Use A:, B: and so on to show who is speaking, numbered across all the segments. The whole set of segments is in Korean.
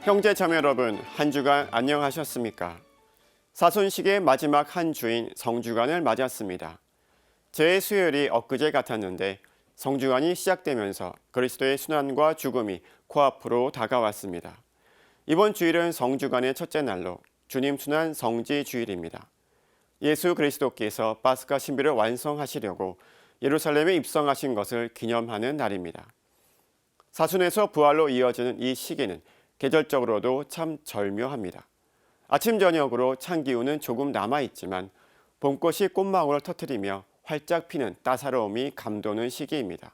A: 형제자매 여러분, 한 주간 안녕하셨습니까? 사순식의 마지막 한 주인 성주간을 맞았습니다. 제 수요일이 엊그제 같았는데 성주간이 시작되면서 그리스도의 순환과 죽음이 코앞으로 다가왔습니다. 이번 주일은 성주간의 첫째 날로 주님 순환 성지 주일입니다. 예수 그리스도께서 파스카 신비를 완성하시려고 예루살렘에 입성하신 것을 기념하는 날입니다. 사순에서 부활로 이어지는 이 시기는 계절적으로도 참 절묘합니다. 아침 저녁으로 찬 기운은 조금 남아있지만 봄꽃이 꽃망울을 터뜨리며 활짝 피는 따사로움이 감도는 시기입니다.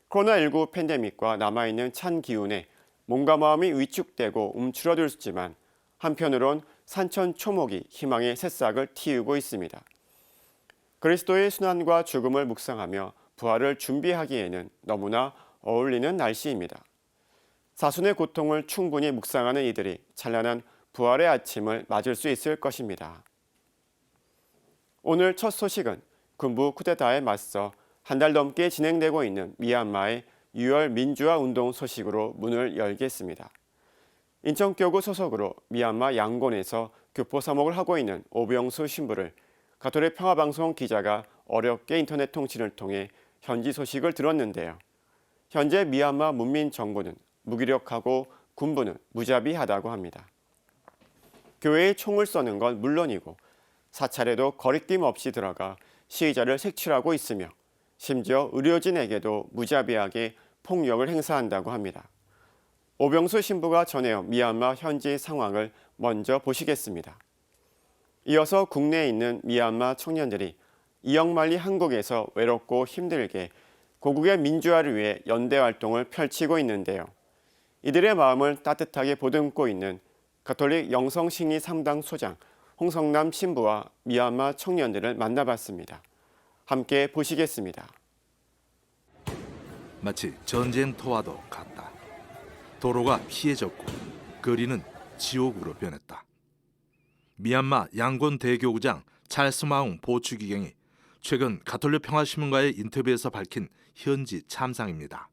A: 코로나19 팬데믹과 남아있는 찬 기운에 몸과 마음이 위축되고 움츠러들지만 한편으론 산천 초목이 희망의 새싹을 틔우고 있습니다. 그리스도의 순환과 죽음을 묵상하며 부활을 준비하기에는 너무나 어울리는 날씨입니다. 사순의 고통을 충분히 묵상하는 이들이 찬란한 부활의 아침을 맞을 수 있을 것입니다. 오늘 첫 소식은 군부 쿠데타에 맞서 한 달 넘게 진행되고 있는 미얀마의 유혈 민주화 운동 소식으로 문을 열겠습니다. 인천교구 소속으로 미얀마 양곤에서 교포 사목을 하고 있는 오병수 신부를 가톨릭 평화방송 기자가 어렵게 인터넷 통신을 통해 현지 소식을 들었는데요. 현재 미얀마 문민정부는 무기력하고 군부는 무자비하다고 합니다. 교회에 총을 쏘는 건 물론이고 사찰에도 거리낌 없이 들어가 시위자를 색출하고 있으며 심지어 의료진에게도 무자비하게 폭력을 행사한다고 합니다. 오병수 신부가 전해온 미얀마 현지 상황을 먼저 보시겠습니다. 이어서 국내에 있는 미얀마 청년들이 이영만리 한국에서 외롭고 힘들게 고국의 민주화를 위해 연대 활동을 펼치고 있는데요. 이들의 마음을 따뜻하게 보듬고 있는 가톨릭 영성신리 3당 소장 홍성남 신부와 미얀마 청년들을 만나봤습니다. 함께 보시겠습니다.
B: 마치 전쟁터와도 같다. 도로가 피해졌고 거리는 지옥으로 변했다. 미얀마 양곤 대교구장 찰스마웅 보추기경이 최근 가톨릭 평화신문과의 인터뷰에서 밝힌 현지 참상입니다.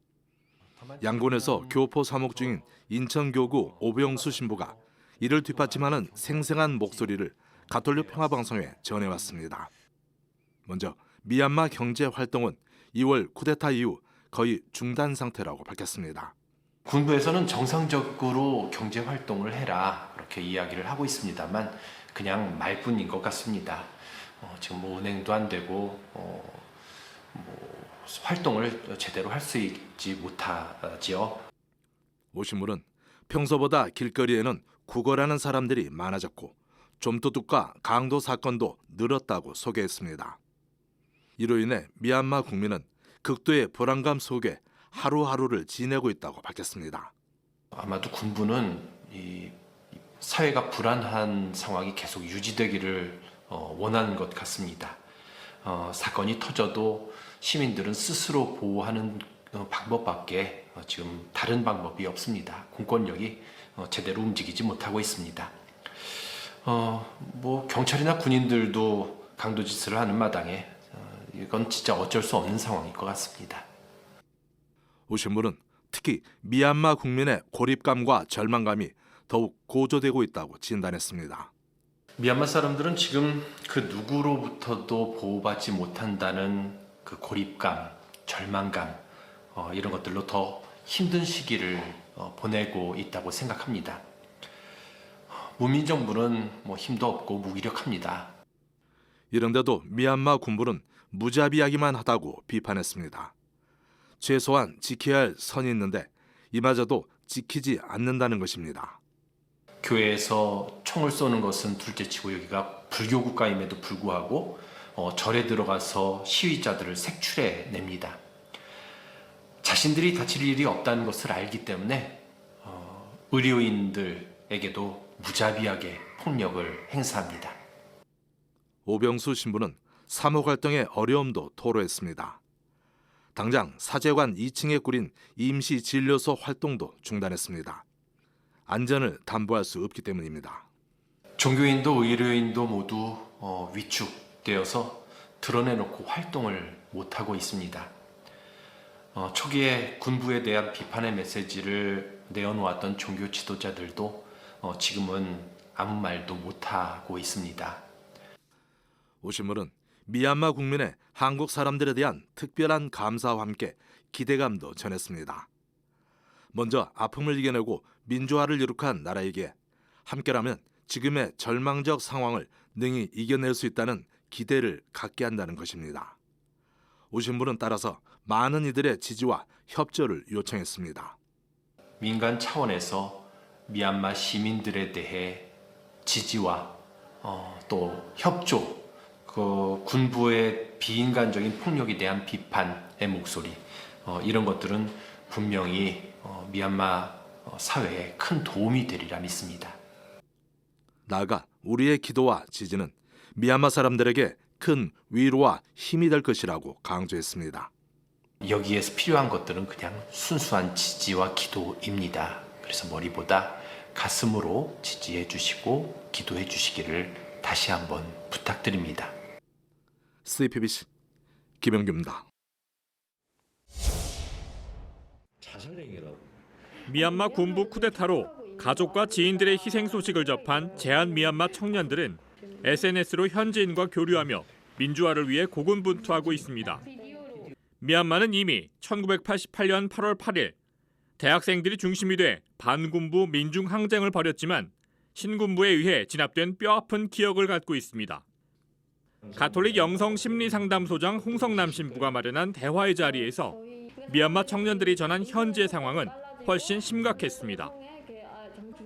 B: 양곤에서 교포 사목 중인 인천교구 오병수 신부가 이를 뒷받침하는 생생한 목소리를 가톨릭 평화방송에 전해왔습니다. 먼저 미얀마 경제활동은 2월 쿠데타 이후 거의 중단 상태라고 밝혔습니다.
C: 군부에서는 정상적으로 경제활동을 해라 그렇게 이야기를 하고 있습니다만 그냥 말뿐인 것 같습니다. 지금 은행도 안 되고 활동을 제대로 할 수 있지 못하지요.
B: 오 신부는 평소보다 길거리에는 구걸하는 사람들이 많아졌고 좀도둑과 강도 사건도 늘었다고 소개했습니다. 이로 인해 미얀마 국민은 극도의 불안감 속에 하루하루를 지내고 있다고 밝혔습니다.
C: 아마도 군부는 이 사회가 불안한 상황이 계속 유지되기를 원하는 것 같습니다. 사건이 터져도 시민들은 스스로 보호하는 방법밖에 지금 다른 방법이 없습니다. 공권력이 제대로 움직이지 못하고 있습니다. 경찰이나 군인들도 강도짓을 하는 마당에 이건 진짜 어쩔 수 없는 상황일 것 같습니다.
B: 오 신부는 특히 미얀마 국민의 고립감과 절망감이 더욱 고조되고 있다고 진단했습니다.
C: 미얀마 사람들은 지금 그 누구로부터도 보호받지 못한다는 그 고립감, 절망감 이런 것들로 더 힘든 시기를 보내고 있다고 생각합니다. 문민정부는 힘도 없고 무기력합니다.
B: 이런데도 미얀마 군부는 무자비하기만 하다고 비판했습니다. 최소한 지켜야 할 선이 있는데 이마저도 지키지 않는다는 것입니다.
C: 교회에서 총을 쏘는 것은 둘째치고 여기가 불교 국가임에도 불구하고 절에 들어가서 시위자들을 색출해 냅니다. 자신들이 다칠 일이 없다는 것을 알기 때문에 의료인들에게도 무자비하게 폭력을 행사합니다.
B: 오병수 신부는 사목 활동의 어려움도 토로했습니다. 당장 사제관 2층에 꾸린 임시 진료소 활동도 중단했습니다. 안전을 담보할 수 없기 때문입니다.
C: 종교인도 의료인도 모두 위축되어서 드러내놓고 활동을 못하고 있습니다. 초기에 군부에 대한 비판의 메시지를 내어놓았던 종교 지도자들도 지금은 아무 말도 못하고 있습니다.
B: 오신분은 미얀마 국민의 한국 사람들에 대한 특별한 감사와 함께 기대감도 전했습니다. 먼저 아픔을 이겨내고 민주화를 이룩한 나라에게 함께라면 지금의 절망적 상황을 능히 이겨낼 수 있다는 기대를 갖게 한다는 것입니다. 오신 분은 따라서 많은 이들의 지지와 협조를 요청했습니다.
C: 민간 차원에서 미얀마 시민들에 대해 지지와 또 협조, 그 군부의 비인간적인 폭력에 대한 비판의 목소리, 이런 것들은 분명히 미얀마 사회에 큰 도움이 되리라 믿습니다.
B: 나아가 우리의 기도와 지지는 미얀마 사람들에게 큰 위로와 힘이 될 것이라고 강조했습니다.
C: 여기에서 필요한 것들은 그냥 순수한 지지와 기도입니다. 그래서 머리보다 가슴으로 지지해 주시고 기도해 주시기를 다시 한번 부탁드립니다.
B: CPBC 김영규입니다.
D: 미얀마 군부 쿠데타로 가족과 지인들의 희생 소식을 접한 제한 미얀마 청년들은 SNS로 현지인과 교류하며 민주화를 위해 고군분투하고 있습니다. 미얀마는 이미 1988년 8월 8일 대학생들이 중심이 돼 반군부 민중항쟁을 벌였지만 신군부에 의해 진압된 뼈아픈 기억을 갖고 있습니다. 가톨릭 영성심리상담소장 홍성남 신부가 마련한 대화의 자리에서 미얀마 청년들이 전한 현지의 상황은 훨씬 심각했습니다.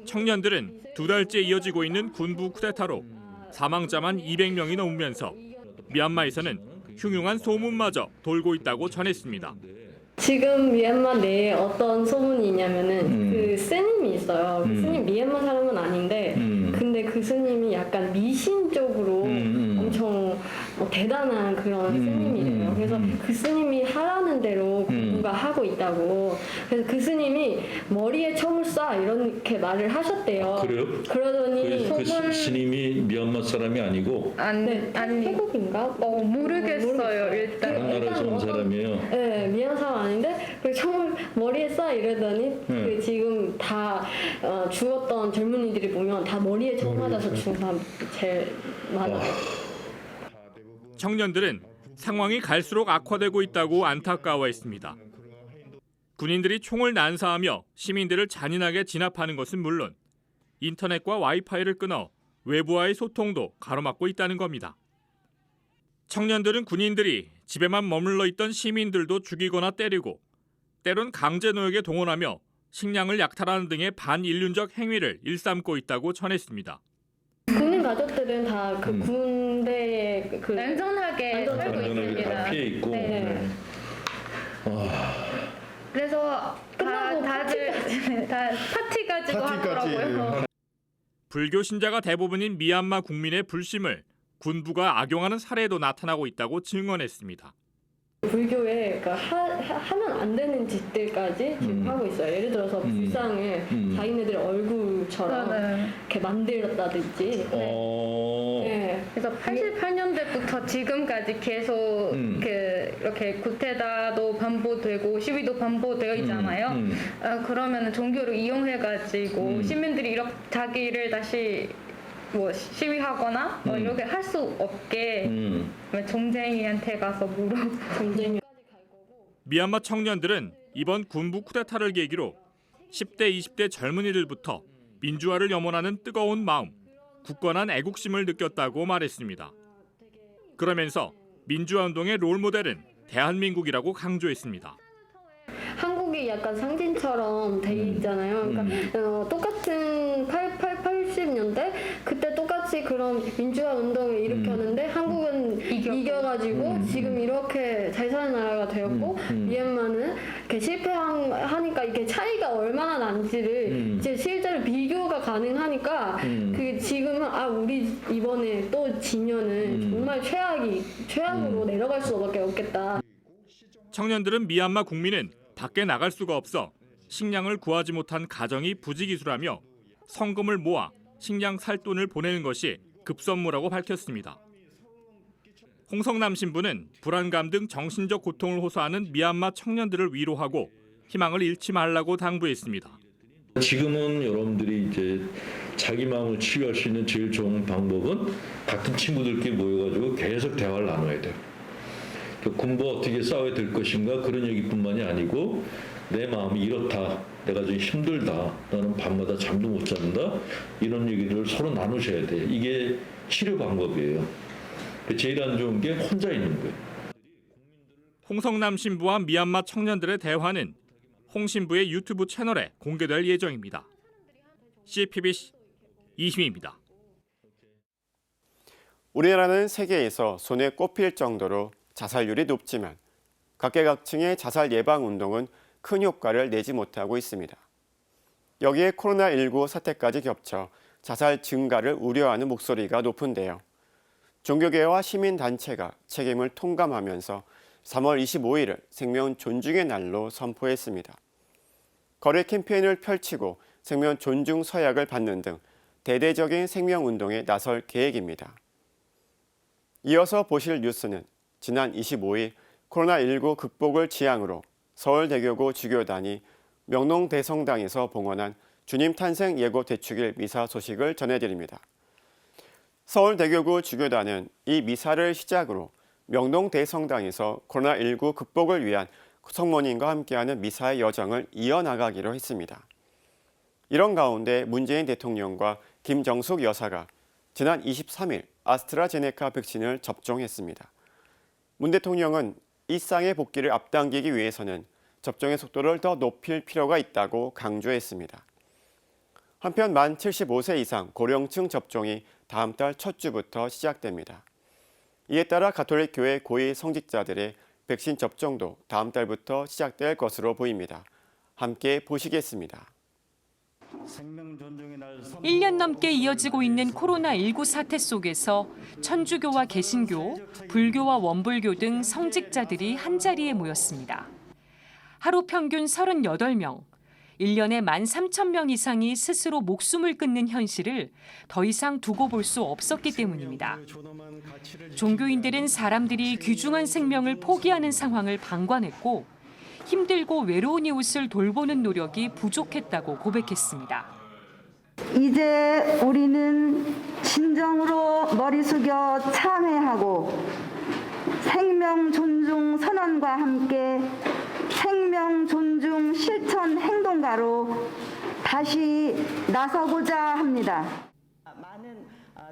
D: 청년들은 2달째 이어지고 있는 군부 쿠데타로 사망자만 200명이 넘으면서 미얀마에서는 흉흉한 소문마저 돌고 있다고 전했습니다.
E: 지금 미얀마 내에 어떤 소문이 있냐면은 그 스님이 있어요. 그 스님 미얀마 사람은 아닌데 근데 그 스님이 약간 미신적으로 엄청 대단한 그런 스님이래요. 그래서 그 스님이 하라는 대로 공부가 하고 있다고. 그래서 그 스님이 머리에 총을 쏴 이렇게 말을 하셨대요.
F: 그래요?
E: 그러더니
F: 그 스님이 미얀마 사람이 아니고
E: 네,
G: 아니
E: 태국인가?
G: 모르겠어요. 일단
F: 다른 나라에서 온 사람이에요.
E: 네, 미얀마 사람 아닌데 그 총을 머리에 쏴 이러더니 그 지금 다 죽었던 젊은이들이 보면 다 머리에 총 맞아서 죽은 사람 제일 많아요.
D: 청년들은 상황이 갈수록 악화되고 있다고 안타까워했습니다. 군인들이 총을 난사하며 시민들을 잔인하게 진압하는 것은 물론 인터넷과 와이파이를 끊어 외부와의 소통도 가로막고 있다는 겁니다. 청년들은 군인들이 집에만 머물러 있던 시민들도 죽이거나 때리고 때론 강제노역에 동원하며 식량을 약탈하는 등의 반인륜적 행위를 일삼고 있다고 전했습니다.
E: 군인 가족들은 다 그 군대에 그
G: 안전하게 살고
F: 안전하게 다
G: 있습니다.
F: 피해 있고.
G: 네. 그래서 다들 다 파티 가지고 하더라고요.
D: 불교 신자가 대부분인 미얀마 국민의 불심을 군부가 악용하는 사례도 나타나고 있다고 증언했습니다.
E: 불교에 그러니까 하면 안 되는 짓들까지 지금 하고 있어요. 예를 들어서 불상을 자기네들 얼굴처럼
G: 네.
E: 이렇게 만들었다든지. 네.
G: 그래서 88년대부터 지금까지 계속 이렇게 구테다도 반복되고 시위도 반복되어 있잖아요. 그러면 종교를 이용해가지고 시민들이 이렇게 자기를 다시 뭐 시위하거나 이렇게 할 수 없게 점쟁이한테 가서 점쟁이.
D: 미얀마 청년들은 이번 군부 쿠데타를 계기로 10대, 20대 젊은이들부터 민주화를 염원하는 뜨거운 마음, 굳건한 애국심을 느꼈다고 말했습니다. 그러면서 민주화 운동의 롤모델은 대한민국이라고 강조했습니다.
E: 한국이 약간 상징처럼 돼 있잖아요. 그러니까 똑같은 80년대 그때 똑같이 그런 민주화 운동을 일으켰는데 한국은 이겨가지고 지금 이렇게 잘 사는 나라가 되었고 미얀마는 이렇게 실패하니까 이게 차이가 얼마나 난지를 이제 실제로 비교가 가능하니까 그 지금은 우리 이번에 또 지면은 정말 최악으로 내려갈 수밖에 없겠다.
D: 청년들은 미얀마 국민은 밖에 나갈 수가 없어 식량을 구하지 못한 가정이 부지기수라며 성금을 모아 식량 살 돈을 보내는 것이 급선무라고 밝혔습니다. 홍성남 신부는 불안감 등 정신적 고통을 호소하는 미얀마 청년들을 위로하고 희망을 잃지 말라고 당부했습니다.
F: 지금은 여러분들이 이제 자기 마음을 치유할 수 있는 제일 좋은 방법은 같은 친구들끼리 모여가지고 계속 대화를 나눠야 돼요. 군부와 어떻게 싸워야 될 것인가 그런 얘기뿐만이 아니고 내 마음이 이렇다, 내가 좀 힘들다, 나는 밤마다 잠도 못 잔다, 이런 얘기를 서로 나누셔야 돼요. 이게 치료 방법이에요. 제일 안 좋은 게 혼자 있는 거예요.
D: 홍성남 신부와 미얀마 청년들의 대화는 홍 신부의 유튜브 채널에 공개될 예정입니다. CPBC 이희미입니다.
A: 우리나라는 세계에서 손에 꼽힐 정도로 자살률이 높지만 각계각층의 자살 예방 운동은 큰 효과를 내지 못하고 있습니다. 여기에 코로나19 사태까지 겹쳐 자살 증가를 우려하는 목소리가 높은데요. 종교계와 시민단체가 책임을 통감하면서 3월 25일을 생명 존중의 날로 선포했습니다. 거래 캠페인을 펼치고 생명 존중 서약을 받는 등 대대적인 생명운동에 나설 계획입니다. 이어서 보실 뉴스는 지난 25일 코로나19 극복을 지향으로 서울대교구 주교단이 명동대성당에서 봉헌한 주님 탄생 예고 대축일 미사 소식을 전해드립니다. 서울대교구 주교단은 이 미사를 시작으로 명동대성당에서 코로나19 극복을 위한 성모님과 함께하는 미사의 여정을 이어나가기로 했습니다. 이런 가운데 문재인 대통령과 김정숙 여사가 지난 23일 아스트라제네카 백신을 접종했습니다. 문 대통령은 일상의 복귀를 앞당기기 위해서는 접종의 속도를 더 높일 필요가 있다고 강조했습니다. 한편 만 75세 이상 고령층 접종이 다음 달 첫 주부터 시작됩니다. 이에 따라 가톨릭 교회 고위 성직자들의 백신 접종도 다음 달부터 시작될 것으로 보입니다. 함께 보시겠습니다.
H: 1년 넘게 이어지고 있는 코로나19 사태 속에서 천주교와 개신교, 불교와 원불교 등 성직자들이 한자리에 모였습니다. 하루 평균 38명, 1년에 13,000명 이상이 스스로 목숨을 끊는 현실을 더 이상 두고 볼 수 없었기 때문입니다. 종교인들은 사람들이 귀중한 생명을 포기하는 상황을 방관했고 힘들고 외로운 이웃을 돌보는 노력이 부족했다고 고백했습니다.
I: 이제 우리는 진정으로 머리 숙여 참회하고 생명 존중 선언과 함께 생명 존중 실천 행동가로 다시 나서고자 합니다.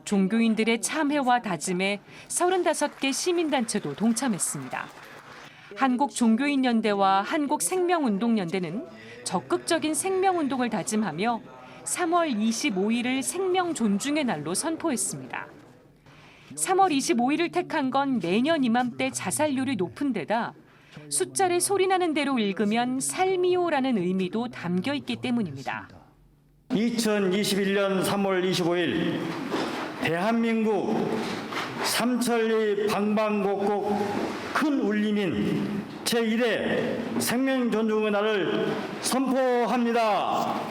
H: 종교인들의 참회와 다짐에 35개 시민단체도 동참했습니다. 한국종교인연대와 한국생명운동연대는 적극적인 생명운동을 다짐하며 3월 25일을 생명 존중의 날로 선포했습니다. 3월 25일을 택한 건 매년 이맘때 자살률이 높은 데다 숫자를 소리나는 대로 읽으면 삶이요라는 의미도 담겨 있기 때문입니다.
J: 2021년 3월 25일 대한민국 삼천리 방방곡곡 큰 울림인 제1회 생명 존중의 날을 선포합니다.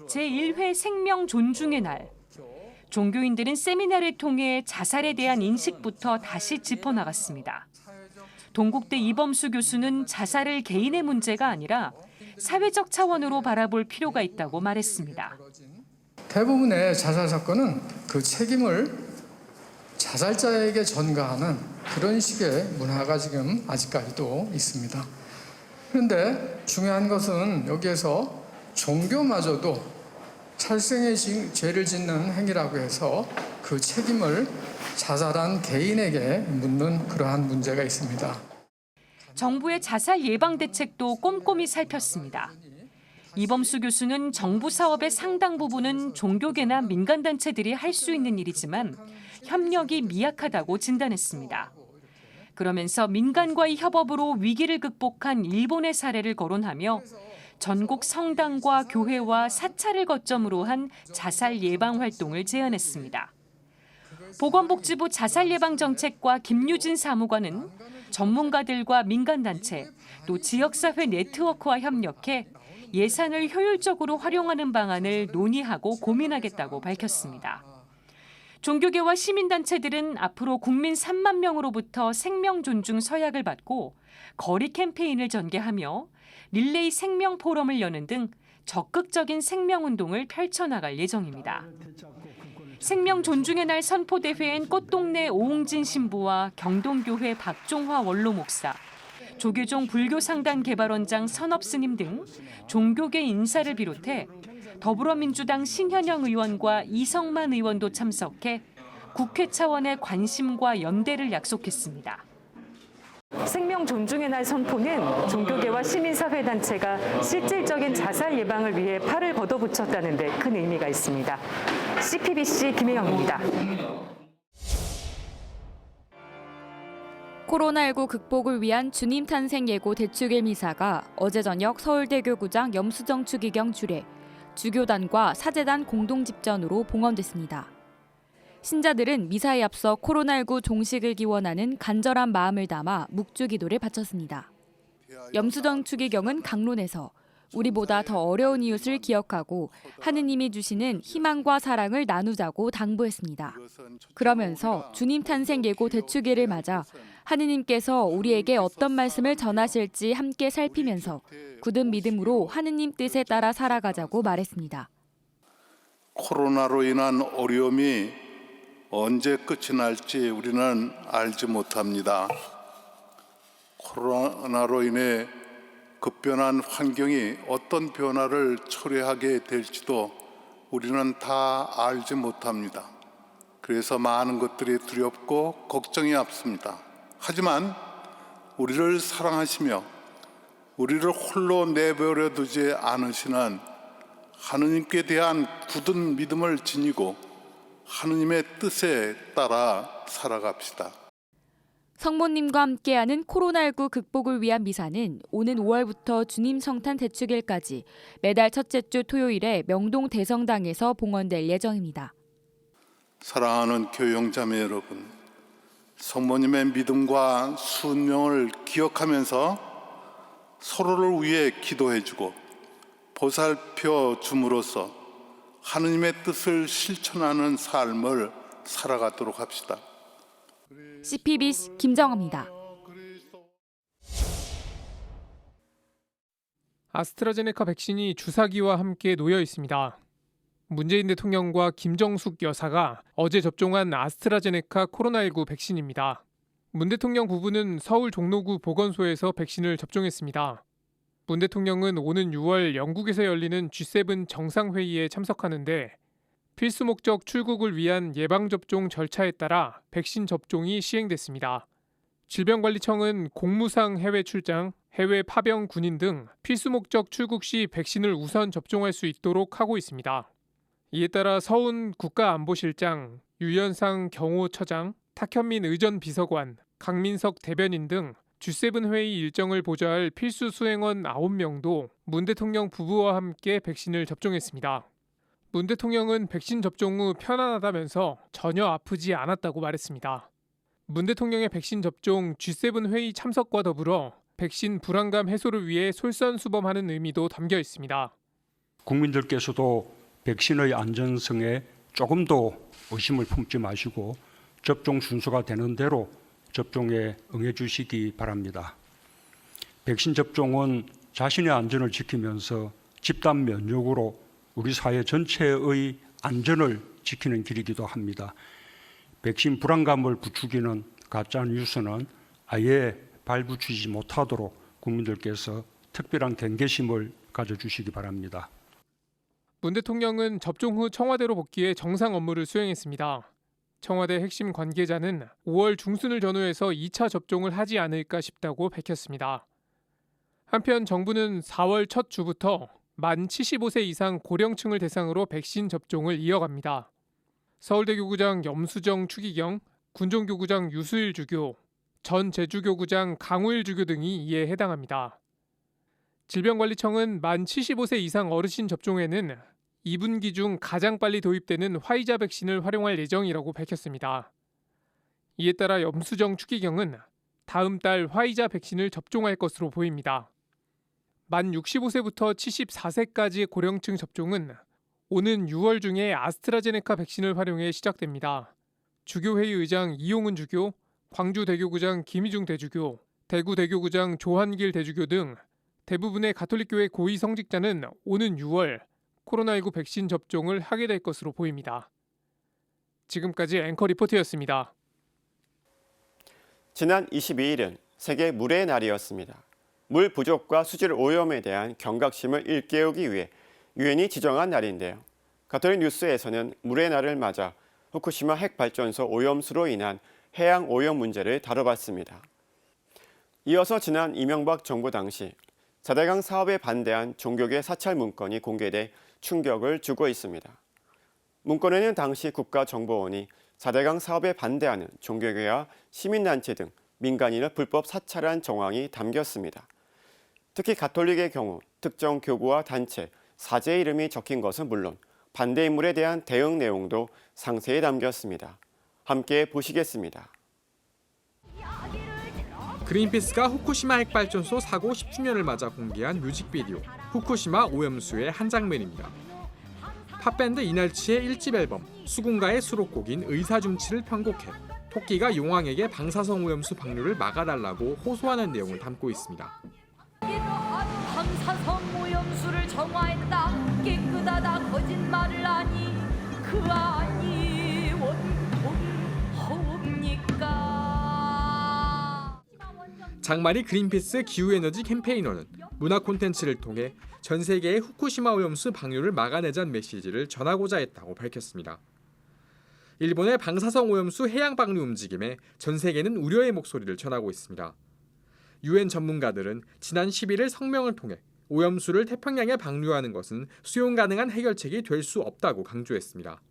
H: 제1회 생명 존중의 날. 종교인들은 세미나를 통해 자살에 대한 인식부터 다시 짚어나갔습니다. 동국대 이범수 교수는 자살을 개인의 문제가 아니라 사회적 차원으로 바라볼 필요가 있다고 말했습니다.
K: 대부분의 자살 사건은 그 책임을 자살자에게 전가하는 그런 식의 문화가 지금 아직까지도 있습니다. 그런데 중요한 것은 여기에서 종교마저도 살생의 죄를 짓는 행위라고 해서 그 책임을 자살한 개인에게 묻는 그러한 문제가 있습니다.
H: 정부의 자살 예방 대책도 꼼꼼히 살폈습니다. 이범수 교수는 정부 사업의 상당 부분은 종교계나 민간단체들이 할 수 있는 일이지만 협력이 미약하다고 진단했습니다. 그러면서 민간과의 협업으로 위기를 극복한 일본의 사례를 거론하며 전국 성당과 교회와 사찰을 거점으로 한 자살 예방 활동을 제안했습니다. 보건복지부 자살예방정책과 김유진 사무관은 전문가들과 민간단체, 또 지역사회 네트워크와 협력해 예산을 효율적으로 활용하는 방안을 논의하고 고민하겠다고 밝혔습니다. 종교계와 시민단체들은 앞으로 국민 3만 명으로부터 생명 존중 서약을 받고 거리 캠페인을 전개하며 릴레이 생명 포럼을 여는 등 적극적인 생명운동을 펼쳐나갈 예정입니다. 생명 존중의 날 선포대회엔 꽃동네 오홍진 신부와 경동교회 박종화 원로 목사, 조계종 불교상단 개발원장 선업스님 등 종교계 인사를 비롯해 더불어민주당 신현영 의원과 이성만 의원도 참석해 국회 차원의 관심과 연대를 약속했습니다.
L: 생명 존중의 날 선포는 종교계와 시민사회단체가 실질적인 자살 예방을 위해 팔을 걷어붙였다는 데 큰 의미가 있습니다. CPBC 김혜영입니다.
M: 코로나19 극복을 위한 주님 탄생 예고 대축일 미사가 어제 저녁 서울대교구장 염수정 추기경 주례, 주교단과 사제단 공동 집전으로 봉헌됐습니다. 신자들은 미사에 앞서 코로나19 종식을 기원하는 간절한 마음을 담아 묵주기도를 바쳤습니다. 염수정 추기경은 강론에서 우리보다 더 어려운 이웃을 기억하고 하느님이 주시는 희망과 사랑을 나누자고 당부했습니다. 그러면서 주님 탄생 예고 대축일을 맞아 하느님께서 우리에게 어떤 말씀을 전하실지 함께 살피면서 굳은 믿음으로 하느님 뜻에 따라 살아가자고 말했습니다.
N: 코로나로 인한 어려움이 언제 끝이 날지 우리는 알지 못합니다. 코로나로 인해 급변한 환경이 어떤 변화를 초래하게 될지도 우리는 다 알지 못합니다. 그래서 많은 것들이 두렵고 걱정이 앞섭니다. 하지만 우리를 사랑하시며 우리를 홀로 내버려 두지 않으시는 하느님께 대한 굳은 믿음을 지니고 하느님의 뜻에 따라 살아갑시다.
M: 성모님과 함께하는 코로나19 극복을 위한 미사는 오는 5월부터 주님 성탄 대축일까지 매달 첫째 주 토요일에 명동 대성당에서 봉헌될 예정입니다.
N: 사랑하는 교영자매 여러분, 성모님의 믿음과 순명을 기억하면서 서로를 위해 기도해주고 보살펴 줌으로써 하느님의 뜻을 실천하는 삶을 살아가도록 합시다.
M: CPBC 김정아입니다.
D: 아스트라제네카 백신이 주사기와 함께 놓여 있습니다. 문재인 대통령과 김정숙 여사가 어제 접종한 아스트라제네카 코로나19 백신입니다. 문 대통령 부부는 서울 종로구 보건소에서 백신을 접종했습니다. 문 대통령은 오는 6월 영국에서 열리는 G7 정상회의에 참석하는데 필수 목적 출국을 위한 예방접종 절차에 따라 백신 접종이 시행됐습니다. 질병관리청은 공무상 해외 출장, 해외 파병 군인 등 필수 목적 출국 시 백신을 우선 접종할 수 있도록 하고 있습니다. 이에 따라 서훈 국가안보실장, 유현상 경호처장, 탁현민 의전비서관, 강민석 대변인 등 G7 회의 일정을 보좌할 필수 수행원 9명도 문 대통령 부부와 함께 백신을 접종했습니다. 문 대통령은 백신 접종 후 편안하다면서 전혀 아프지 않았다고 말했습니다. 문 대통령의 백신 접종 G7 회의 참석과 더불어 백신 불안감 해소를 위해 솔선수범하는 의미도 담겨 있습니다.
O: 국민들께서도 백신의 안전성에 조금 더 의심을 품지 마시고 접종 순서가 되는 대로 접종에 응해 주시기 바랍니다. 백신 접종은 자신의 안전을 지키면서 집단 면역으로 우리 사회 전체의 안전을 지키는 길이기도 합니다. 백신 불안감을 부추기는 가짜 뉴스는 아예 발붙이지 못하도록 국민들께서 특별한 경계심을 가져주시기 바랍니다.
D: 문 대통령은 접종 후 청와대로 복귀해 정상 업무를 수행했습니다. 청와대 핵심 관계자는 5월 중순을 전후해서 2차 접종을 하지 않을까 싶다고 밝혔습니다. 한편 정부는 4월 첫 주부터 만 75세 이상 고령층을 대상으로 백신 접종을 이어갑니다. 서울대교구장 염수정 추기경, 군종교구장 유수일 주교, 전 제주교구장 강우일 주교 등이 이에 해당합니다. 질병관리청은 만 75세 이상 어르신 접종에는 2분기 중 가장 빨리 도입되는 화이자 백신을 활용할 예정이라고 밝혔습니다. 이에 따라 염수정 추기경은 다음 달 화이자 백신을 접종할 것으로 보입니다. 만 65세부터 74세까지의 고령층 접종은 오는 6월 중에 아스트라제네카 백신을 활용해 시작됩니다. 주교회의 의장 이용은 주교, 광주대교구장 김희중 대주교, 대구대교구장 조한길 대주교 등
P: 대부분의 가톨릭교회 고위 성직자는 오는 6월 코로나19 백신 접종을 하게 될 것으로 보입니다. 지금까지 앵커 리포트였습니다.
A: 지난 22일은 세계 물의 날이었습니다. 물 부족과 수질 오염에 대한 경각심을 일깨우기 위해 유엔이 지정한 날인데요. 가톨릭 뉴스에서는 물의 날을 맞아 후쿠시마 핵발전소 오염수로 인한 해양 오염 문제를 다뤄봤습니다. 이어서 지난 이명박 정부 당시 4대강 사업에 반대한 종교계 사찰 문건이 공개돼 충격을 주고 있습니다. 문건에는 당시 국가정보원이 4대강 사업에 반대하는 종교계와 시민단체 등 민간인을 불법 사찰한 정황이 담겼습니다. 특히 가톨릭의 경우 특정 교구와 단체, 사제의 이름이 적힌 것은 물론 반대 인물에 대한 대응 내용도 상세히 담겼습니다. 함께 보시겠습니다.
Q: 그린피스가 후쿠시마 핵발전소 사고 10주년을 맞아 공개한 뮤직비디오 후쿠시마 오염수의 한 장면입니다. 팝밴드 이날치의 1집 앨범 수군가의 수록곡인 의사중치를 편곡해 토끼가 용왕에게 방사성 오염수 방류를 막아달라고 호소하는 내용을 담고 있습니다.
R: 방사성 오염수를 정화했다. 깨끗하다. 거짓말을 하니 그 안이 원통하옵니까?
Q: 장마리 그린피스 기후에너지 캠페이너는 문화 콘텐츠를 통해 전 세계의 후쿠시마 오염수 방류를 막아내자는 메시지를 전하고자 했다고 밝혔습니다. 일본의 방사성 오염수 해양 방류 움직임에 전 세계는 우려의 목소리를 전하고 있습니다. 유엔 전문가들은 지난 11일 성명을 통해 오염수를 태평양에 방류하는 것은 수용 가능한 해결책이 될 수 없다고 강조했습니다.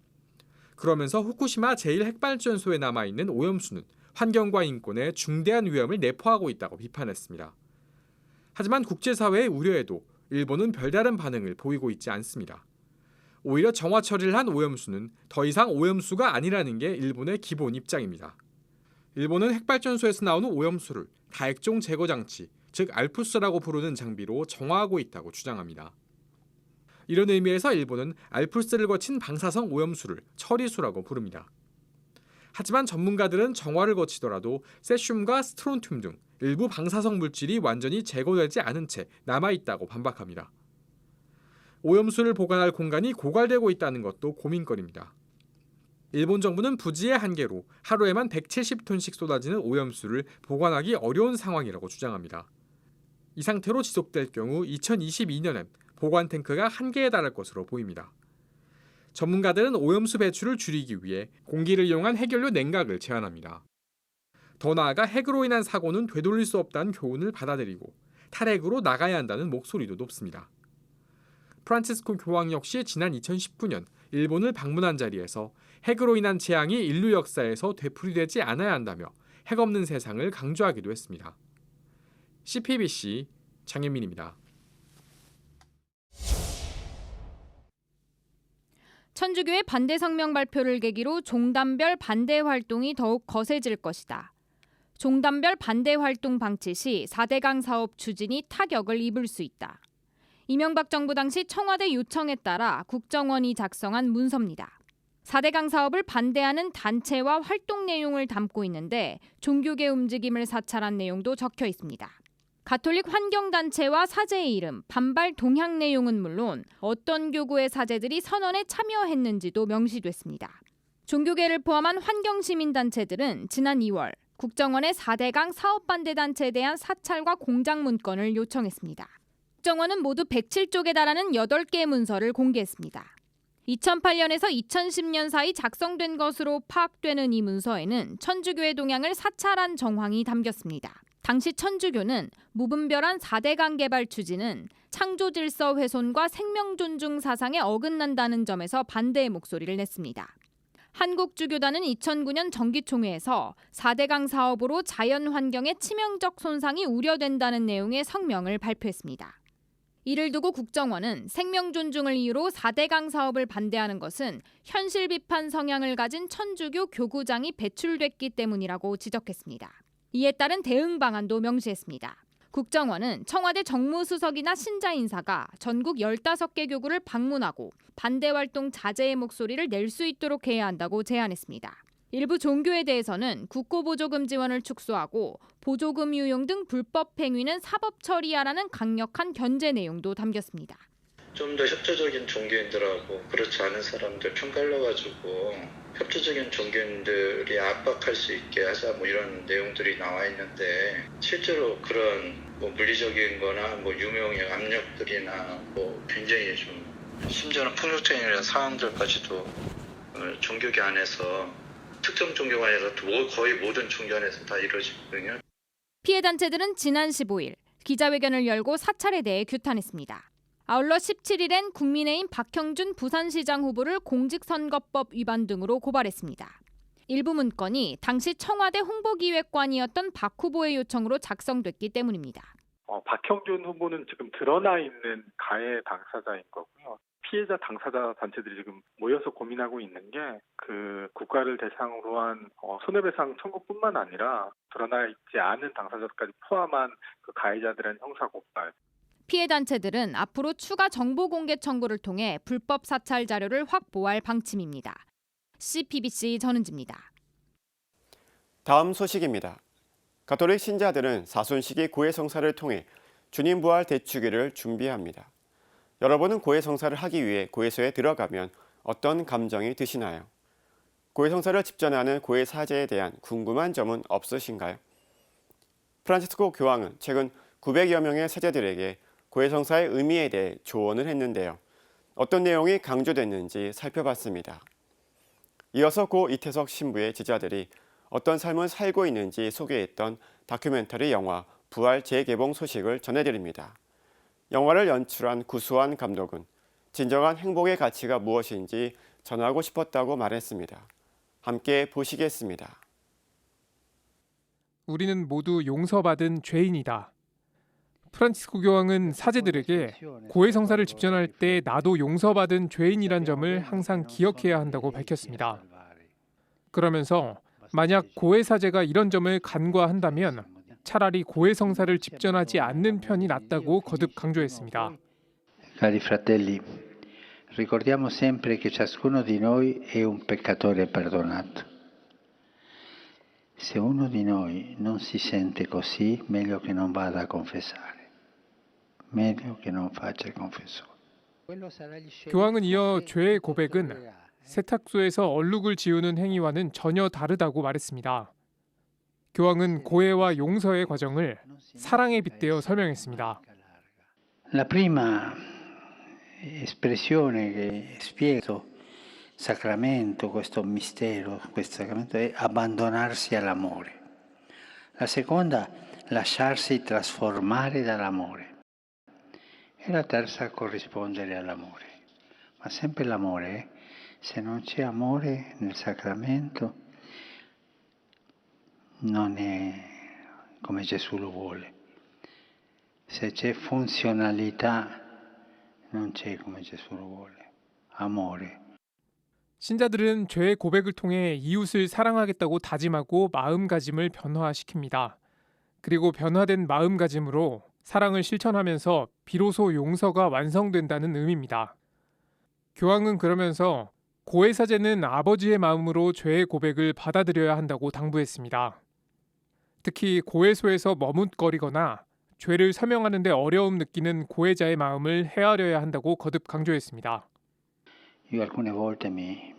Q: 그러면서 후쿠시마 제1핵발전소에 남아있는 오염수는 환경과 인권에 중대한 위험을 내포하고 있다고 비판했습니다. 하지만 국제사회의 우려에도 일본은 별다른 반응을 보이고 있지 않습니다. 오히려 정화 처리를 한 오염수는 더 이상 오염수가 아니라는 게 일본의 기본 입장입니다. 일본은 핵발전소에서 나오는 오염수를 다액종 제거 장치, 즉 알프스라고 부르는 장비로 정화하고 있다고 주장합니다. 이런 의미에서 일본은 알프스를 거친 방사성 오염수를 처리수라고 부릅니다. 하지만 전문가들은 정화를 거치더라도 세슘과 스트론튬 등 일부 방사성 물질이 완전히 제거되지 않은 채 남아있다고 반박합니다. 오염수를 보관할 공간이 고갈되고 있다는 것도 고민거리입니다. 일본 정부는 부지의 한계로 하루에만 170톤씩 쏟아지는 오염수를 보관하기 어려운 상황이라고 주장합니다. 이 상태로 지속될 경우 2022년엔 보관 탱크가 한계에 달할 것으로 보입니다. 전문가들은 오염수 배출을 줄이기 위해 공기를 이용한 해결료 냉각을 제안합니다. 더 나아가 핵으로 인한 사고는 되돌릴 수 없다는 교훈을 받아들이고 탈핵으로 나가야 한다는 목소리도 높습니다. 프란치스코 교황 역시 지난 2019년 일본을 방문한 자리에서 핵으로 인한 재앙이 인류 역사에서 되풀이되지 않아야 한다며 핵 없는 세상을 강조하기도 했습니다. CPBC 장현민입니다.
M: 천주교의 반대 성명 발표를 계기로 종단별 반대 활동이 더욱 거세질 것이다. 종단별 반대 활동 방치 시 4대강 사업 추진이 타격을 입을 수 있다. 이명박 정부 당시 청와대 요청에 따라 국정원이 작성한 문서입니다. 4대강 사업을 반대하는 단체와 활동 내용을 담고 있는데 종교계 움직임을 사찰한 내용도 적혀 있습니다. 가톨릭 환경단체와 사제의 이름, 반발 동향 내용은 물론 어떤 교구의 사제들이 선언에 참여했는지도 명시됐습니다. 종교계를 포함한 환경시민단체들은 지난 2월 국정원에 4대강 사업반대단체에 대한 사찰과 공작 문건을 요청했습니다. 국정원은 모두 107쪽에 달하는 8개의 문서를 공개했습니다. 2008년에서 2010년 사이 작성된 것으로 파악되는 이 문서에는 천주교의 동향을 사찰한 정황이 담겼습니다. 당시 천주교는 무분별한 4대강 개발 추진은 창조 질서 훼손과 생명 존중 사상에 어긋난다는 점에서 반대의 목소리를 냈습니다. 한국주교단은 2009년 정기총회에서 4대강 사업으로 자연 환경에 치명적 손상이 우려된다는 내용의 성명을 발표했습니다. 이를 두고 국정원은 생명 존중을 이유로 4대강 사업을 반대하는 것은 현실 비판 성향을 가진 천주교 교구장이 배출됐기 때문이라고 지적했습니다. 이에 따른 대응 방안도 명시했습니다. 국정원은 청와대 정무수석이나 신자 인사가 전국 15개 교구를 방문하고 반대 활동 자제의 목소리를 낼 수 있도록 해야 한다고 제안했습니다.
S: 일부 종교에 대해서는 국고보조금 지원을 축소하고 보조금 유용 등 불법 행위는 사법 처리하라는 강력한 견제 내용도 담겼습니다.
T: 좀 더 협조적인 종교인들하고 그렇지 않은 사람들 편갈라가지고 협조적인 종교인들이 압박할 수 있게 하자 뭐 이런 내용들이 나와 있는데 실제로 그런 뭐 물리적인 거나 뭐 유명의 압력들이나 뭐 굉장히 좀 심지어는 폭력적인 상황들까지도 종교계 안에서 특정 종교가 아니라 거의 모든 종교 안에서 다 이루어지거든요.
S: 피해 단체들은 지난 15일 기자회견을 열고 사찰에 대해 규탄했습니다. 아울러 17일엔 국민의힘 박형준 부산시장 후보를 공직선거법 위반 등으로 고발했습니다. 일부 문건이 당시 청와대 홍보기획관이었던 박 후보의 요청으로 작성됐기 때문입니다.
U: 박형준 후보는 지금 드러나 있는 가해 당사자인 거고요. 피해자 당사자 단체들이 지금 모여서 고민하고 있는 게 그 국가를 대상으로 한 손해배상 청구뿐만 아니라 드러나 있지 않은 당사자까지 포함한 그 가해자들의 형사고발.
S: 피해 단체들은 앞으로 추가 정보 공개 청구를 통해 불법 사찰 자료를 확보할 방침입니다. CPBC 전은지입니다.
A: 다음 소식입니다. 가톨릭 신자들은 사순식의 고해성사를 통해 주님 부활 대축일을 준비합니다. 여러분은 고해성사를 하기 위해 고해소에 들어가면 어떤 감정이 드시나요? 고해성사를 집전하는 고해사제에 대한 궁금한 점은 없으신가요? 프란치스코 교황은 최근 900여 명의 사제들에게 고해성사의 의미에 대해 조언을 했는데요. 어떤 내용이 강조됐는지 살펴봤습니다. 이어서 고 이태석 신부의 제자들이 어떤 삶을 살고 있는지 소개했던 다큐멘터리 영화 부활 재개봉 소식을 전해드립니다. 영화를 연출한 구수한 감독은 진정한 행복의 가치가 무엇인지 전하고 싶었다고 말했습니다. 함께 보시겠습니다.
P: 우리는 모두 용서받은 죄인이다. 프란치스코 교황은 사제들에게 고해성사를 집전할 때 나도 용서받은 죄인이란 점을 항상 기억해야 한다고 밝혔습니다. 그러면서 만약 고해사제가 이런 점을 간과한다면 차라리 고해성사를 집전하지 않는 편이 낫다고 거듭 강조했습니다.
V: Cari fratelli, ricordiamo sempre che ciascuno di noi è un peccatore perdonato. Se uno di noi non si sente così, meglio che non vada a confessare. Meglio che non faccia il confessore.
P: 교황은 이어 죄의 고백은 세탁소에서 얼룩을 지우는 행위와는 전혀 다르다고 말했습니다. 교황은 고해와 용서의 과정을 사랑에 빗대어 설명했습니다.
V: La prima espressione che spiega questo sacramento, questo mistero, questo sacramento è abbandonarsi all'amore. La seconda, lasciarsi trasformare dall'amore. E la terza, corrispondere all'amore. Ma sempre l'amore, se non c'è amore nel sacramento, non è come Gesù lo vuole. Se c'è funzionalità, non c'è come Gesù lo vuole. Amore.
P: 신자들은 죄의 고백을 통해 이웃을 사랑하겠다고 다짐하고 마음가짐을 변화시킵니다. 그리고 변화된 마음가짐으로 사랑을 실천하면서 비로소 용서가 완성된다는 의미입니다. 교황은 그러면서 고해사제는 아버지의 마음으로 죄의 고백을 받아들여야 한다고 당부했습니다. 특히 고해소에서 머뭇거리거나 죄를 설명하는 데 어려움 느끼는 고해자의 마음을 헤아려야 한다고 거듭 강조했습니다.
V: Io alcune volte mi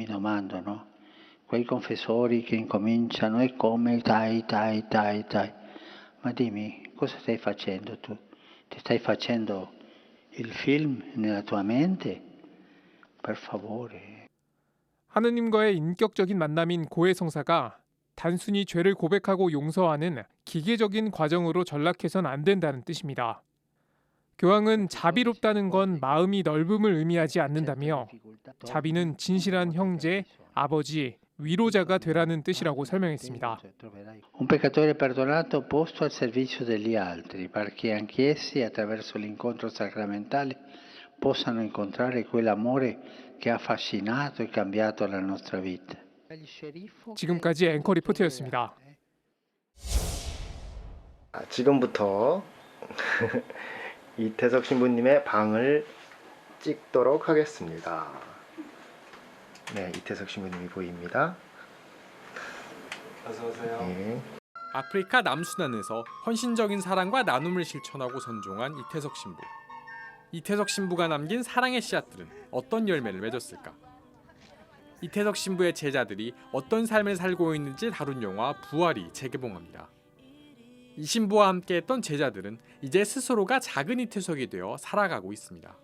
V: domando, no? Quei confessori che incominciano e come dai. Ma dimmi, cosa stai facendo tu? Ti stai facendo il film nella tua mente? Per favore.
P: 하느님과의 인격적인 만남인 고해성사가 단순히 죄를 고백하고 용서하는 기계적인 과정으로 전락해선 안 된다는 뜻입니다. 교황은 자비롭다는 건 마음이 넓음을 의미하지 않는다며 자비는 진실한 형제, 아버지, 위로자가 되라는 뜻이라고 설명했습니다.
V: Un peccatore perdonato posto al servizio degli altri, perché anch'essi attraverso l'incontro sacramentale possano incontrare quell'amore che ha affascinato e cambiato la nostra vita.
P: 지금까지 앵커 리포트였습니다.
W: 지금부터 이태석 신부님의 방을 찍도록 하겠습니다. 네, 이태석 신부님이 보입니다.
B: 어서 오세요.
Q: 아프리카 남수단에서 헌신적인 사랑과 나눔을 실천하고 선종한 이태석 신부. 이태석 신부가 남긴 사랑의 씨앗들은 어떤 열매를 맺었을까? 이태석 신부의 제자들이 어떤 삶을 살고 있는지 다룬 영화 부활이 재개봉합니다. 이 신부와 함께했던 제자들은 이제 스스로가 작은 이태석이 되어 살아가고 있습니다.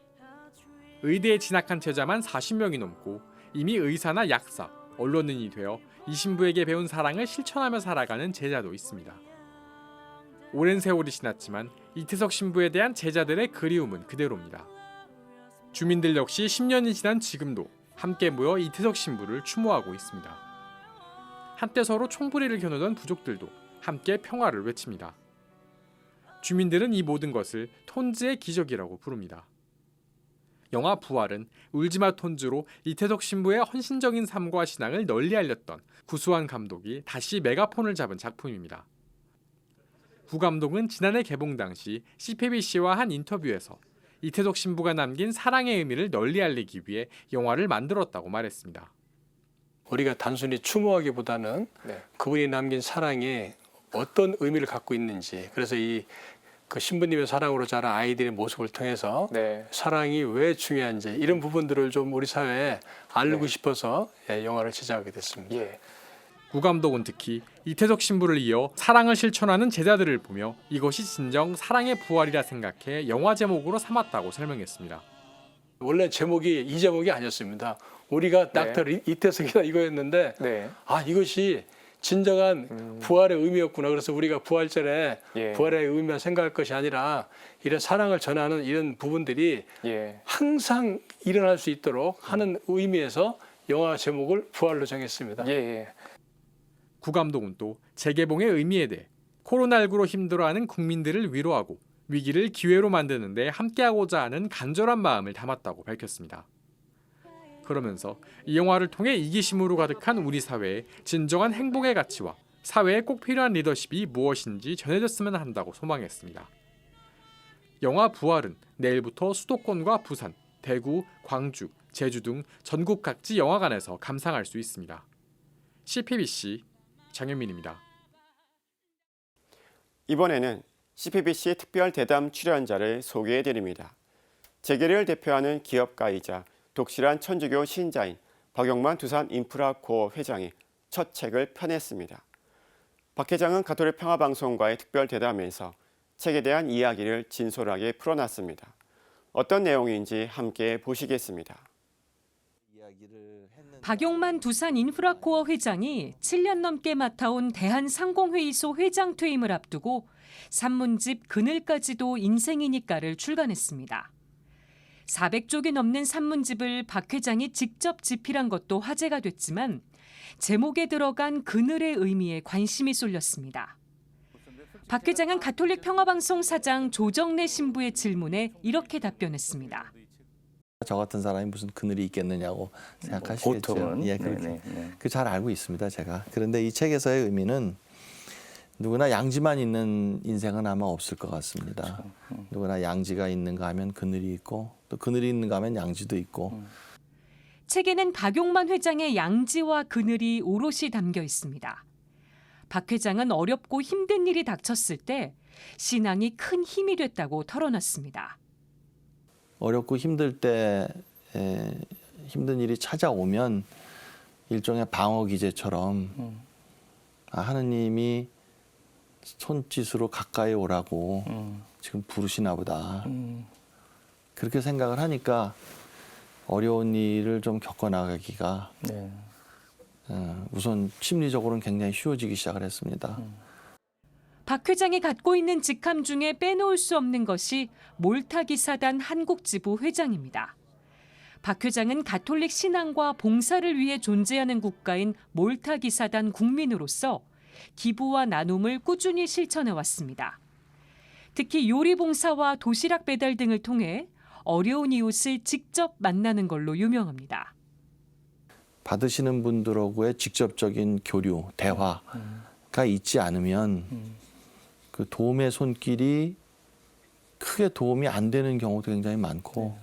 Q: 의대에 진학한 제자만 40명이 넘고 이미 의사나 약사, 언론인이 되어 이 신부에게 배운 사랑을 실천하며 살아가는 제자도 있습니다. 오랜 세월이 지났지만 이태석 신부에 대한 제자들의 그리움은 그대로입니다. 주민들 역시 10년이 지난 지금도 함께 모여 이태석 신부를 추모하고 있습니다. 한때 서로 총부리를 겨누던 부족들도 함께 평화를 외칩니다. 주민들은 이 모든 것을 톤즈의 기적이라고 부릅니다. 영화 부활은 울지마 톤즈로 이태석 신부의 헌신적인 삶과 신앙을 널리 알렸던 구수한 감독이 다시 메가폰을 잡은 작품입니다. 구 감독은 지난해 개봉 당시 CPBC와 한 인터뷰에서 이태석 신부가 남긴 사랑의 의미를 널리 알리기 위해 영화를 만들었다고 말했습니다.
B: 우리가 단순히 추모하기보다는 그분이 남긴 사랑이 어떤 의미를 갖고 있는지, 그래서 그 신부님의 사랑으로 자란 아이들의 모습을 통해서 사랑이 왜 중요한지 이런 부분들을 좀 우리 사회에 알리고 싶어서 영화를 제작하게 됐습니다.
Q: 구 감독은 특히 이태석 신부를 이어 사랑을 실천하는 제자들을 보며 이것이 진정 사랑의 부활이라 생각해 영화 제목으로 삼았다고 설명했습니다.
B: 원래 제목이 이 제목이 아니었습니다. 우리가 닥터 이태석이다 이거였는데 이것이 진정한 부활의 의미였구나. 그래서 우리가 부활절에 부활의 의미만 생각할 것이 아니라 이런 사랑을 전하는 이런 부분들이 항상 일어날 수 있도록 하는 의미에서 영화 제목을 부활로 정했습니다.
Q: 구 감독은 또 재개봉의 의미에 대해 코로나19로 힘들어하는 국민들을 위로하고 위기를 기회로 만드는 데 함께하고자 하는 간절한 마음을 담았다고 밝혔습니다. 그러면서 이 영화를 통해 이기심으로 가득한 우리 사회의 진정한 행복의 가치와 사회에 꼭 필요한 리더십이 무엇인지 전해졌으면 한다고 소망했습니다. 영화 부활은 내일부터 수도권과 부산, 대구, 광주, 제주 등 전국 각지 영화관에서 감상할 수 있습니다. CPBC 장현민입니다.
A: 이번에는 CPBC 특별 대담 출연자를 소개해드립니다. 재계를 대표하는 기업가이자 독실한 천주교 신자인 박용만 두산인프라코어 회장이 첫 책을 펴냈습니다. 박 회장은 가톨릭 평화방송과의 특별 대담에서 책에 대한 이야기를 진솔하게 풀어놨습니다. 어떤 내용인지 함께 보시겠습니다.
H: 박용만 두산인프라코어 회장이 7년 넘게 맡아온 대한상공회의소 회장 퇴임을 앞두고 산문집 그늘까지도 인생이니까를 출간했습니다. 400쪽이 넘는 산문집을 박 회장이 직접 집필한 것도 화제가 됐지만 제목에 들어간 그늘의 의미에 관심이 쏠렸습니다. 박 회장은 가톨릭 평화방송 사장 조정래 신부의 질문에 이렇게 답변했습니다.
C: 저 같은 사람이 무슨 그늘이 있겠느냐고 생각하시겠죠.
G: 보통은
C: 그 잘 알고 있습니다, 제가. 그런데 이 책에서의 의미는 누구나 양지만 있는 인생은 아마 없을 것 같습니다. 누구나 양지가 있는가 하면 그늘이 있고 또 그늘이 있는가 하면 양지도 있고.
H: 책에는 박용만 회장의 양지와 그늘이 오롯이 담겨 있습니다. 박 회장은 어렵고 힘든 일이 닥쳤을 때 신앙이 큰 힘이 됐다고 털어놨습니다.
C: 어렵고 힘들 때 힘든 일이 찾아오면 일종의 방어 기제처럼 하느님이 손짓으로 가까이 오라고 지금 부르시나 보다. 그렇게 생각을 하니까 어려운 일을 좀 겪어나가기가 우선 심리적으로는 굉장히 쉬워지기 시작을 했습니다.
H: 박 회장이 갖고 있는 직함 중에 빼놓을 수 없는 것이 몰타기 사단 한국지부 회장입니다. 박 회장은 가톨릭 신앙과 봉사를 위해 존재하는 국가인 몰타기 사단 국민으로서 기부와 나눔을 꾸준히 실천해 왔습니다. 특히 요리 봉사와 도시락 배달 등을 통해 어려운 이웃을 직접 만나는 걸로 유명합니다.
C: 받으시는 분들하고의 직접적인 교류, 대화가 있지 않으면 그 도움의 손길이 크게 도움이 안 되는 경우도 굉장히 많고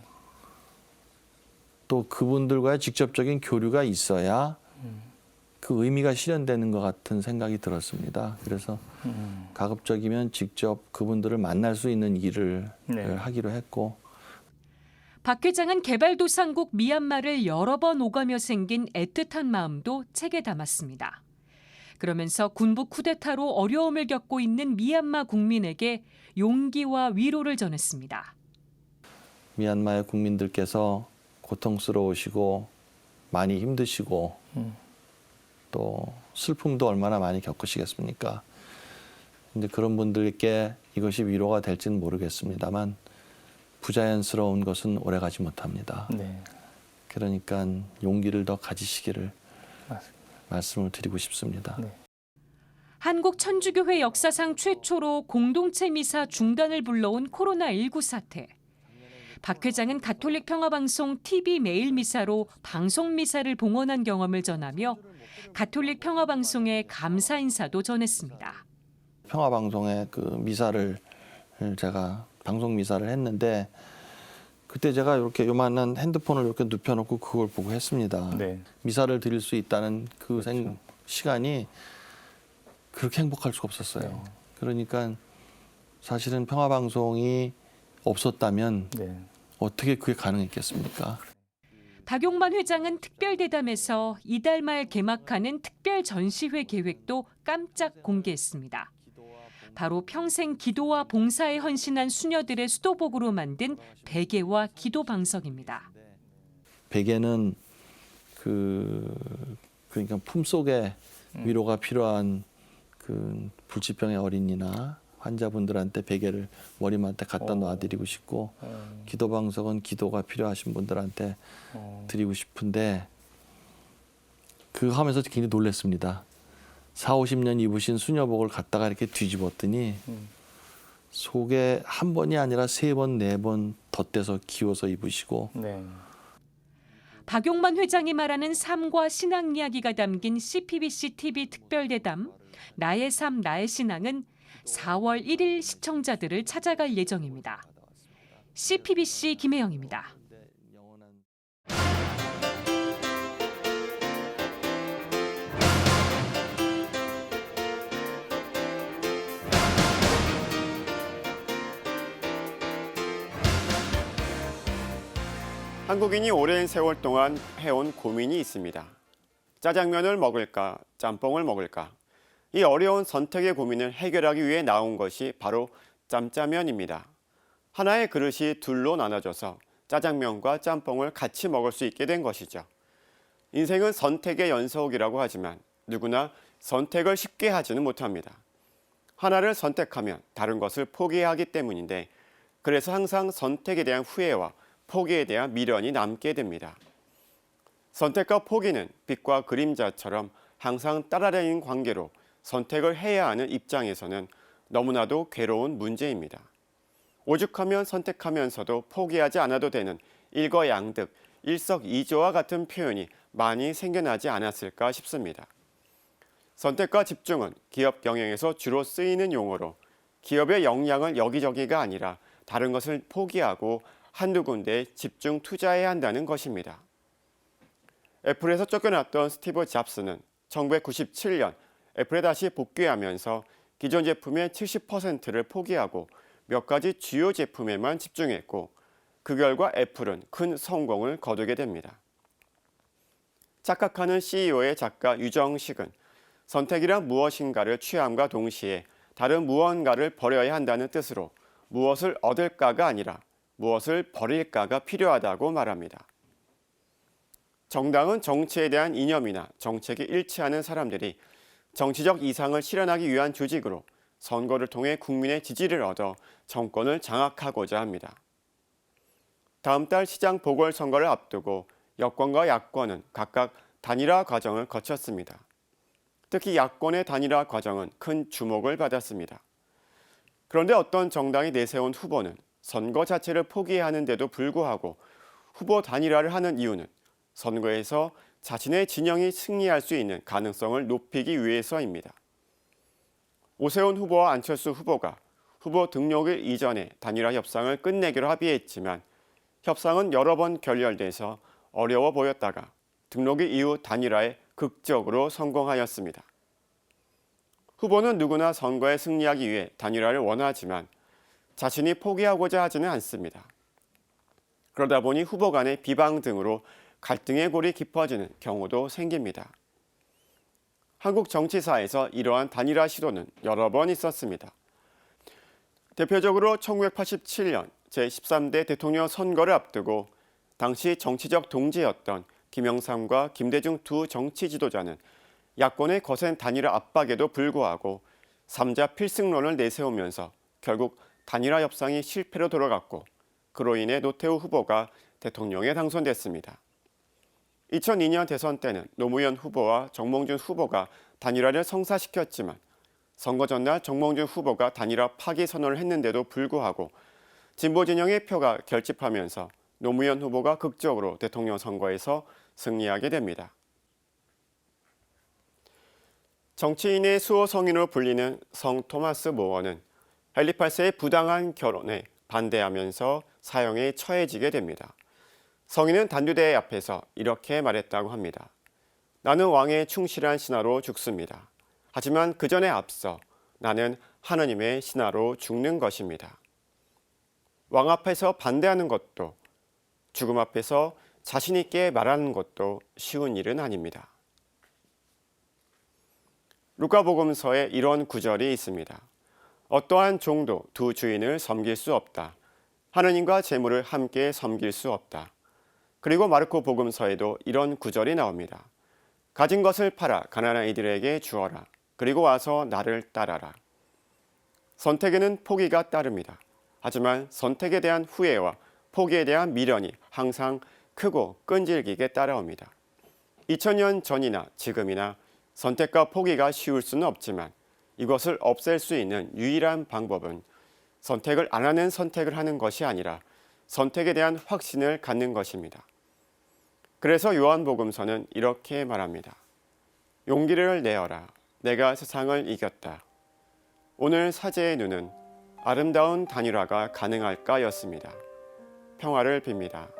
C: 또 그분들과의 직접적인 교류가 있어야 그 의미가 실현되는 것 같은 생각이 들었습니다. 그래서 가급적이면 직접 그분들을 만날 수 있는 일을 하기로 했고,
H: 박 회장은 개발도상국 미얀마를 여러 번 오가며 생긴 애틋한 마음도 책에 담았습니다. 그러면서 군부 쿠데타로 어려움을 겪고 있는 미얀마 국민에게 용기와 위로를 전했습니다.
C: 미얀마의 국민들께서 고통스러우시고 많이 힘드시고 또 슬픔도 얼마나 많이 겪으시겠습니까? 근데 그런 분들께 이것이 위로가 될지는 모르겠습니다만 부자연스러운 것은 오래가지 못합니다. 그러니까 용기를 더 가지시기를 말씀을 드리고 싶습니다.
H: 한국 천주교회 역사상 최초로 공동체 미사 중단을 불러온 코로나19 사태. 박 회장은 가톨릭 평화방송 TV 매일 미사로 방송 미사를 봉헌한 경험을 전하며 가톨릭 평화방송에 감사 인사도 전했습니다.
C: 평화방송의 그 미사를 제가 방송 미사를 했는데 그때 제가 이렇게 요만한 핸드폰을 이렇게 눕혀놓고 그걸 보고 했습니다. 미사를 드릴 수 있다는 그 시간이 그렇게 행복할 수가 없었어요. 그러니까 사실은 평화방송이 없었다면 어떻게 그게 가능했겠습니까?
H: 박용만 회장은 특별대담에서 이달 말 개막하는 특별 전시회 계획도 깜짝 공개했습니다. 바로 평생 기도와 봉사에 헌신한 수녀들의 수도복으로 만든 베개와 기도 방석입니다.
C: 베개는 그러니까 품속에 위로가 필요한 그 불치병의 어린이나 환자분들한테 베개를 머리맡에 갖다 놔드리고 싶고 기도 방석은 기도가 필요하신 분들한테 드리고 싶은데 그거 하면서 굉장히 놀랐습니다. 40-50년 입으신 수녀복을 갖다가 이렇게 뒤집었더니 속에 한 번이 아니라 3번, 4번 덧대서 기워서 입으시고
H: 박용만 회장이 말하는 삶과 신앙 이야기가 담긴 CPBC TV 특별대담 나의 삶, 나의 신앙은 4월 1일 시청자들을 찾아갈 예정입니다. CPBC 김혜영입니다.
A: 한국인이 오랜 세월 동안 해온 고민이 있습니다. 짜장면을 먹을까, 짬뽕을 먹을까? 이 어려운 선택의 고민을 해결하기 위해 나온 것이 바로 짬짜면입니다. 하나의 그릇이 둘로 나눠져서 짜장면과 짬뽕을 같이 먹을 수 있게 된 것이죠. 인생은 선택의 연속이라고 하지만 누구나 선택을 쉽게 하지는 못합니다. 하나를 선택하면 다른 것을 포기해야 하기 때문인데 그래서 항상 선택에 대한 후회와 포기에 대한 미련이 남게 됩니다. 선택과 포기는 빛과 그림자처럼 항상 따라다니는 관계로 선택을 해야 하는 입장에서는 너무나도 괴로운 문제입니다. 오죽하면 선택하면서도 포기하지 않아도 되는 일거양득, 일석이조와 같은 표현이 많이 생겨나지 않았을까 싶습니다. 선택과 집중은 기업 경영에서 주로 쓰이는 용어로 기업의 역량을 여기저기가 아니라 다른 것을 포기하고 한두 군데에 집중 투자해야 한다는 것입니다. 애플에서 쫓겨났던 스티브 잡스는 1997년 애플에 다시 복귀하면서 기존 제품의 70%를 포기하고 몇 가지 주요 제품에만 집중했고 그 결과 애플은 큰 성공을 거두게 됩니다. 착각하는 CEO의 작가 유정식은 선택이란 무엇인가를 취함과 동시에 다른 무언가를 버려야 한다는 뜻으로 무엇을 얻을까가 아니라 무엇을 버릴까가 필요하다고 말합니다. 정당은 정치에 대한 이념이나 정책이 일치하는 사람들이 정치적 이상을 실현하기 위한 조직으로 선거를 통해 국민의 지지를 얻어 정권을 장악하고자 합니다. 다음 달 시장 보궐선거를 앞두고 여권과 야권은 각각 단일화 과정을 거쳤습니다. 특히 야권의 단일화 과정은 큰 주목을 받았습니다. 그런데 어떤 정당이 내세운 후보는 선거 자체를 포기하는데도 불구하고 후보 단일화를 하는 이유는 선거에서 자신의 진영이 승리할 수 있는 가능성을 높이기 위해서입니다. 오세훈 후보와 안철수 후보가 후보 등록일 이전에 단일화 협상을 끝내기로 합의했지만 협상은 여러 번 결렬돼서 어려워 보였다가 등록일 이후 단일화에 극적으로 성공하였습니다. 후보는 누구나 선거에 승리하기 위해 단일화를 원하지만 자신이 포기하고자 하지는 않습니다. 그러다 보니 후보 간의 비방 등으로 갈등의 골이 깊어지는 경우도 생깁니다. 한국 정치사에서 이러한 단일화 시도는 여러 번 있었습니다. 대표적으로 1987년 제13대 대통령 선거를 앞두고 당시 정치적 동지였던 김영삼과 김대중 두 정치 지도자는 야권의 거센 단일화 압박에도 불구하고 3자 필승론을 내세우면서 결국 단일화 협상이 실패로 돌아갔고 그로 인해 노태우 후보가 대통령에 당선됐습니다. 2002년 대선 때는 노무현 후보와 정몽준 후보가 단일화를 성사시켰지만 선거 전날 정몽준 후보가 단일화 파기 선언을 했는데도 불구하고 진보 진영의 표가 결집하면서 노무현 후보가 극적으로 대통령 선거에서 승리하게 됩니다. 정치인의 수호 성인으로 불리는 성 토마스 모어는 헨리 8세의 부당한 결혼에 반대하면서 사형에 처해지게 됩니다. 성인은 단두대 앞에서 이렇게 말했다고 합니다. 나는 왕의 충실한 신하로 죽습니다. 하지만 그 전에 앞서 나는 하느님의 신하로 죽는 것입니다. 왕 앞에서 반대하는 것도 죽음 앞에서 자신 있게 말하는 것도 쉬운 일은 아닙니다. 루카복음서에 이런 구절이 있습니다. 어떠한 종도 두 주인을 섬길 수 없다. 하느님과 재물을 함께 섬길 수 없다. 그리고 마르코 복음서에도 이런 구절이 나옵니다. 가진 것을 팔아 가난한 이들에게 주어라. 그리고 와서 나를 따라라. 선택에는 포기가 따릅니다. 하지만 선택에 대한 후회와 포기에 대한 미련이 항상 크고 끈질기게 따라옵니다. 2000년 전이나 지금이나 선택과 포기가 쉬울 수는 없지만 이것을 없앨 수 있는 유일한 방법은 선택을 안 하는 선택을 하는 것이 아니라 선택에 대한 확신을 갖는 것입니다. 그래서 요한복음서는 이렇게 말합니다. 용기를 내어라. 내가 세상을 이겼다. 오늘 사제의 눈은 아름다운 단일화가 가능할까였습니다. 평화를 빕니다.